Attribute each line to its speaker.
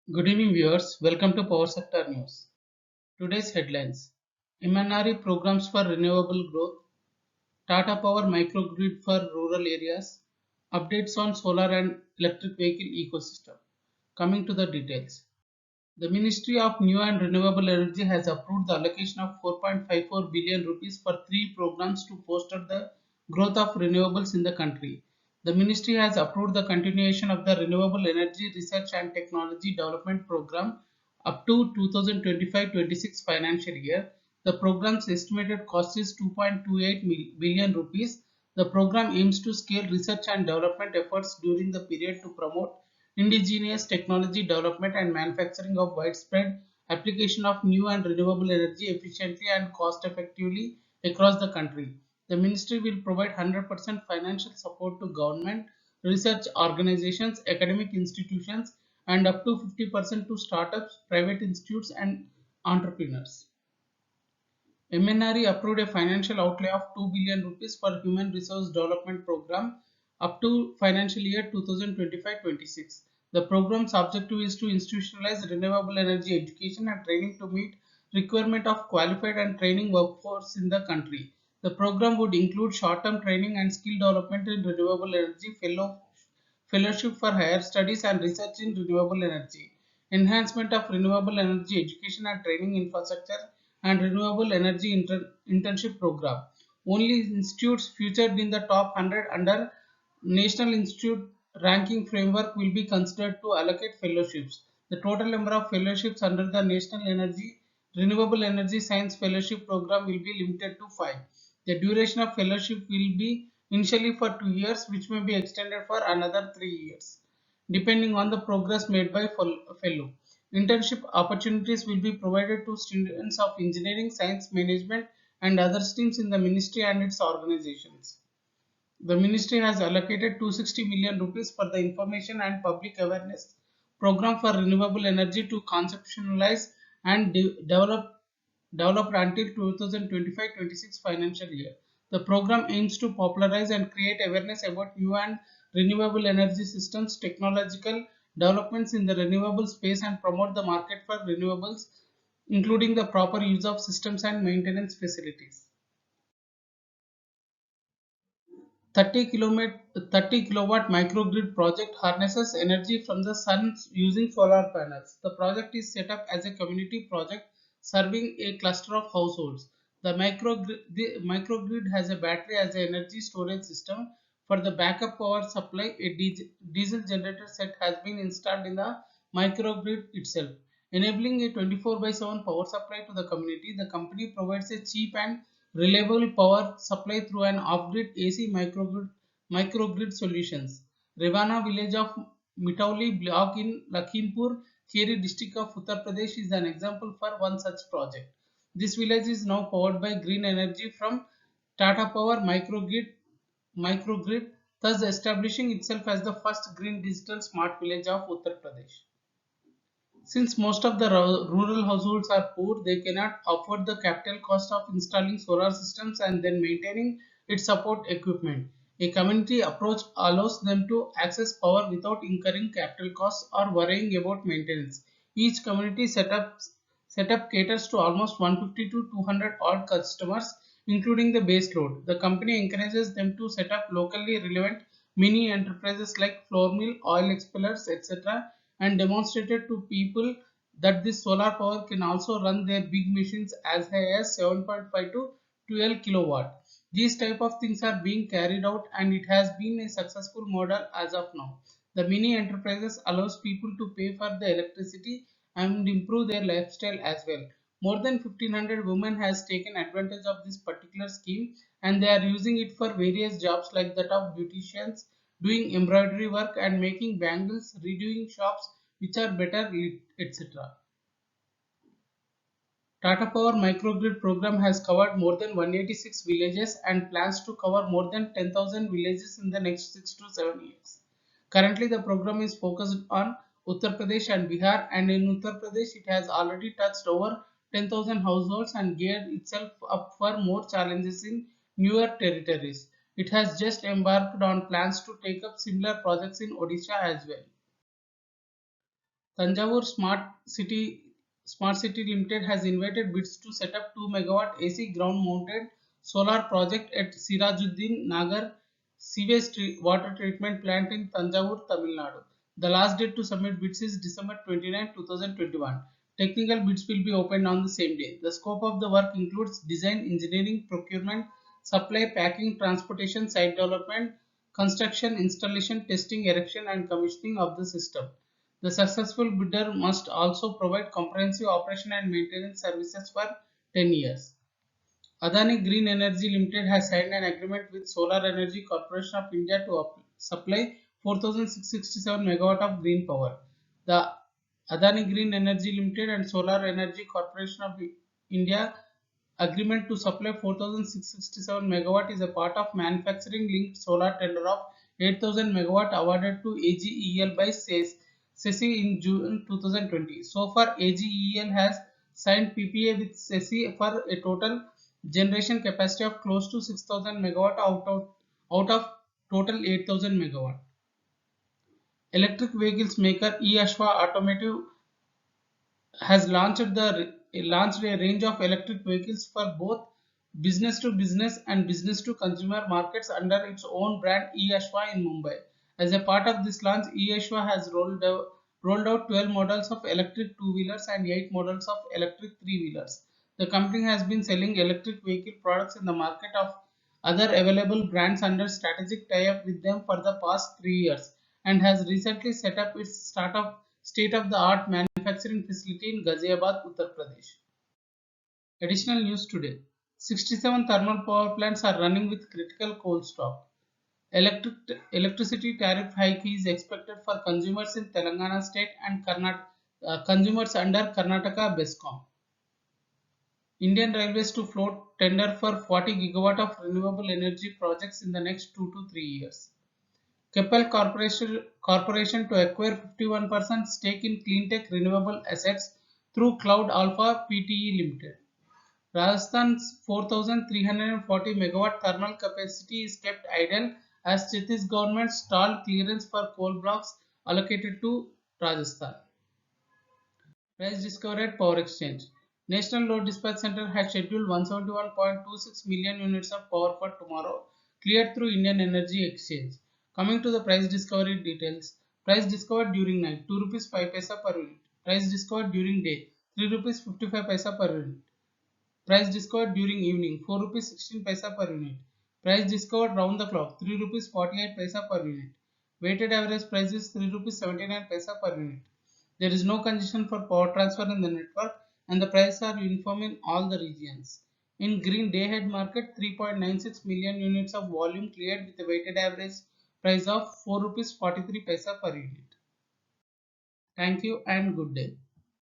Speaker 1: Good evening, viewers. Welcome to Power Sector News. Today's headlines: MNRE programs for renewable growth, Tata Power microgrid for rural areas, updates on solar and electric vehicle ecosystem. Coming to the details. The Ministry of New and Renewable Energy has approved the allocation of 4.54 billion rupees for three programs to foster the growth of renewables in the country. The ministry has approved the continuation of the Renewable Energy Research and Technology Development Program up to 2025-26 financial year. The program's estimated cost is 2.28 billion rupees. The program aims to scale research and development efforts during the period to promote indigenous technology development and manufacturing of widespread application of new and renewable energy efficiently and cost effectively across the country. The ministry will provide 100% financial support to government, research organizations, academic institutions, and up to 50% to startups, private institutes, and entrepreneurs. MNRE approved a financial outlay of 2 billion rupees for Human Resource Development Program up to financial year 2025-26. The program's objective is to institutionalize renewable energy education and training to meet requirement of qualified and training workforce in the country. The program would include short-term training and skill development in renewable energy, fellowship for higher studies and research in renewable energy, enhancement of renewable energy education and training infrastructure, and renewable energy internship program. Only institutes featured in the top 100 under National Institute ranking framework will be considered to allocate fellowships. The total number of fellowships under the National Energy Renewable Energy Science Fellowship Program will be limited to 5. The duration of fellowship will be initially for 2 years, which may be extended for another 3 years, depending on the progress made by fellow. Internship opportunities will be provided to students of engineering, science, management, and other streams in the ministry and its organizations. The ministry has allocated 260 million rupees for the information and public awareness program for renewable energy to conceptualize and developed until 2025-26 financial year. The program aims to popularize and create awareness about new and renewable energy systems, technological developments in the renewable space, and promote the market for renewables, including the proper use of systems and maintenance facilities. 30 kilowatt microgrid project harnesses energy from the sun using solar panels. The project is set up as a community project serving a cluster of households. The microgrid has a battery as an energy storage system. For the backup power supply, a diesel generator set has been installed in the microgrid itself, enabling a 24 by 7 power supply to the community. The company provides a cheap and reliable power supply through an off-grid AC microgrid solutions. Revana village of Mitauli block in Lakhimpur Kheri district of Uttar Pradesh is an example for one such project. This village is now powered by green energy from Tata Power microgrid, thus establishing itself as the first green digital smart village of Uttar Pradesh. Since most of the rural households are poor, they cannot afford the capital cost of installing solar systems and then maintaining its support equipment. A community approach allows them to access power without incurring capital costs or worrying about maintenance. Each community setup caters to almost 150 to 200 odd customers, including the base load. The company encourages them to set up locally relevant mini enterprises like flour mill, oil expellers, etc., and demonstrated to people that this solar power can also run their big machines as high as 7.5 to 12 kilowatt. These type of things are being carried out and it has been a successful model as of now. The mini enterprises allows people to pay for the electricity and improve their lifestyle as well. More than 1500 women has taken advantage of this particular scheme and they are using it for various jobs like that of beauticians, doing embroidery work and making bangles, redoing shops which are better lit, etc. Tata Power microgrid program has covered more than 186 villages and plans to cover more than 10,000 villages in the next 6 to 7 years. Currently, the program is focused on Uttar Pradesh and Bihar, and in Uttar Pradesh, it has already touched over 10,000 households and geared itself up for more challenges in newer territories. It has just embarked on plans to take up similar projects in Odisha as well. Tanjavur Smart City Limited has invited bids to set up 2 megawatt AC ground mounted solar project at Sirajuddin Nagar water treatment plant in Tanjavur, Tamil Nadu. The last date to submit bids is December 29, 2021. Technical bids will be opened on the same day. The scope of the work includes design, engineering, procurement, supply, packing, transportation, site development, construction, installation, testing, erection, and commissioning of the system. The successful bidder must also provide comprehensive operation and maintenance services for 10 years. Adani Green Energy Limited has signed an agreement with Solar Energy Corporation of India to supply 4,667 megawatt of green power. The Adani Green Energy Limited and Solar Energy Corporation of India agreement to supply 4,667 megawatt is a part of manufacturing linked solar tender of 8,000 megawatt awarded to AGEL by SECI in June 2020. So far, AGEL has signed PPA with SECI for a total generation capacity of close to 6,000 megawatt out of total 8,000 megawatt. Electric vehicles maker eAshwa Automotive has launched a range of electric vehicles for both business to business and business to consumer markets under its own brand eAshwa in Mumbai. As a part of this launch, eAshwa has rolled out 12 models of electric two-wheelers and 8 models of electric three-wheelers. The company has been selling electric vehicle products in the market of other available brands under strategic tie-up with them for the past 3 years and has recently set up its state-of-the-art manufacturing facility in Ghaziabad, Uttar Pradesh. Additional news today. 67 thermal power plants are running with critical coal stock. Electricity tariff hike is expected for consumers in Telangana state and consumers under Karnataka BESCOM. Indian Railways to float tender for 40 gigawatt of renewable energy projects in the next 2 to 3 years. Keppel Corporation to acquire 51% stake in cleantech renewable assets through Cloud Alpha Pte Limited. Rajasthan's 4,340 megawatt thermal capacity is kept idle as Chhattisgarh government stalled clearance for coal blocks allocated to Rajasthan. Price discovery at Power Exchange. National Load Dispatch Center has scheduled 171.26 million units of power for tomorrow, cleared through Indian Energy Exchange. Coming to the price discovery details. Price discovered during night 2 rupees 5 paisa per unit. Price discovered during day 3 rupees 55 paisa per unit. Price discovered during evening 4 rupees 16 paisa per unit. Price discovered round the clock 3 rupees 48 paisa per unit. Weighted average price is 3 rupees 79 paisa per unit. There is no congestion for power transfer in the network and the prices are uniform in all the regions. In green day-ahead market, 3.96 million units of volume cleared with a weighted average price of 4 rupees 43 paisa per unit. Thank you and good day.